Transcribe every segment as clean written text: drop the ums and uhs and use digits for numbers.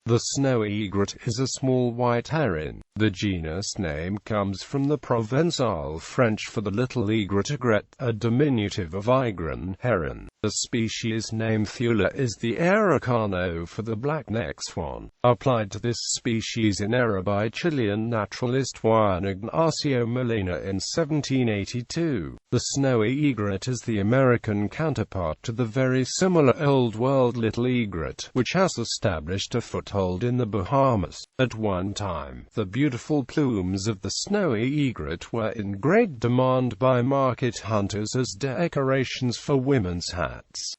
The snowy egret is a small white heron. The genus name comes from the Provençal French for the little egret, Aigrette, a diminutive of Aigron, heron. The species name thula is the Araucano for the black-necked swan, applied to this species in error by Chilean naturalist Juan Ignacio Molina in 1782. The snowy egret is the American counterpart to the very similar Old World little egret, which has established a foothold in the Bahamas. At one time, the beautiful plumes of the snowy egret were in great demand by market hunters as decorations for women's hats.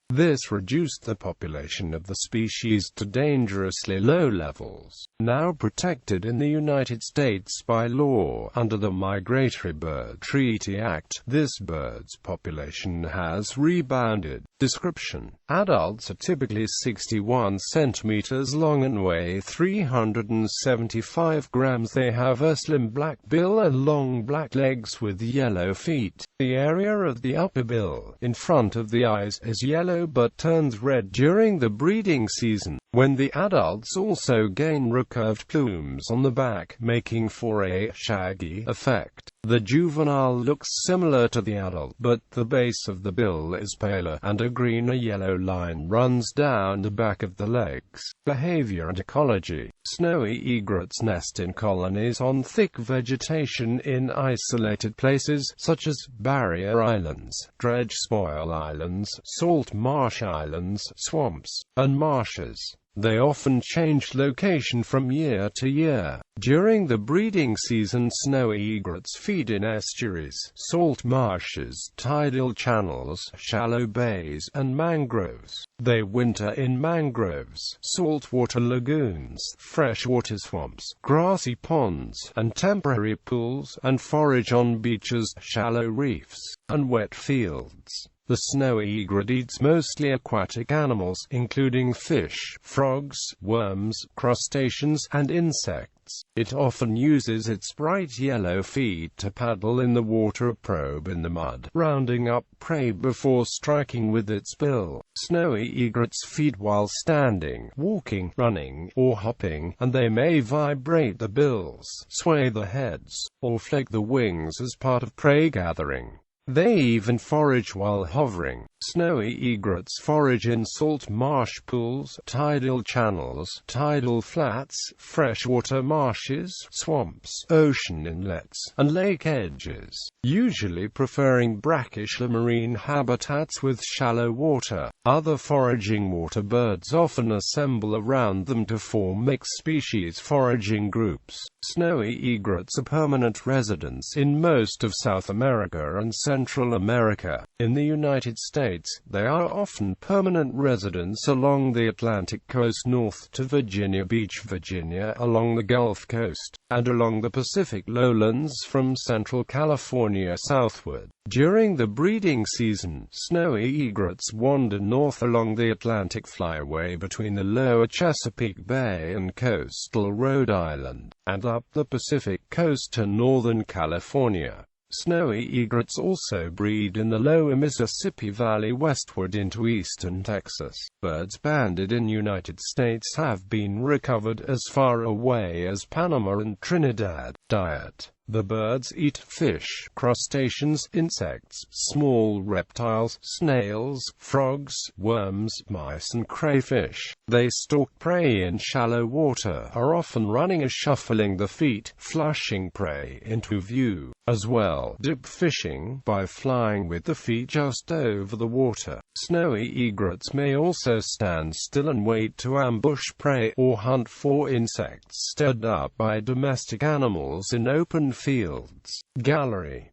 This reduced the population of the species to dangerously low levels. Now protected in the United States by law under the Migratory Bird Treaty Act, this bird's population has rebounded. Description: adults are typically 61 centimeters long and weigh 375 grams. They have a slim black bill and long black legs with yellow feet. The area of the upper bill, in front of the eyes, is yellow but turns red during the breeding season, when the adults also gain recurved plumes on the back, making for a shaggy effect. The juvenile looks similar to the adult, but the base of the bill is paler, and a green or yellow line runs down the back of the legs. Behavior and ecology: snowy egrets nest in colonies on thick vegetation in isolated places, such as barrier islands, dredge spoil islands, salt marsh islands, swamps, and marshes. They often change location from year to year. During the breeding season, snowy egrets feed in estuaries, salt marshes, tidal channels, shallow bays, and mangroves. They winter in mangroves, saltwater lagoons, freshwater swamps, grassy ponds, and temporary pools, and forage on beaches, shallow reefs, and wet fields. The snowy egret eats mostly aquatic animals, including fish, frogs, worms, crustaceans, and insects. It often uses its bright yellow feet to paddle in the water or probe in the mud, rounding up prey before striking with its bill. Snowy egrets feed while standing, walking, running, or hopping, and they may vibrate the bills, sway the heads, or flick the wings as part of prey gathering. They even forage while hovering. Snowy egrets forage in salt marsh pools, tidal channels, tidal flats, freshwater marshes, swamps, ocean inlets, and lake edges, usually preferring brackish marine habitats with shallow water. Other foraging water birds often assemble around them to form mixed species foraging groups. Snowy egrets are permanent residents in most of South America and Central America. In the United States, they are often permanent residents along the Atlantic coast north to Virginia Beach, Virginia, along the Gulf Coast, and along the Pacific lowlands from central California southward. During the breeding season, snowy egrets wander north along the Atlantic flyway between the lower Chesapeake Bay and coastal Rhode Island, and up the Pacific coast to northern California. Snowy egrets also breed in the lower Mississippi Valley westward into eastern Texas. Birds banded in United States have been recovered as far away as Panama and Trinidad. Diet: the birds eat fish, crustaceans, insects, small reptiles, snails, frogs, worms, mice and crayfish. They stalk prey in shallow water, are often running or shuffling the feet, flushing prey into view. As well, dip fishing, by flying with the feet just over the water. Snowy egrets may also stand still and wait to ambush prey, or hunt for insects stirred up by domestic animals in open fields. Gallery.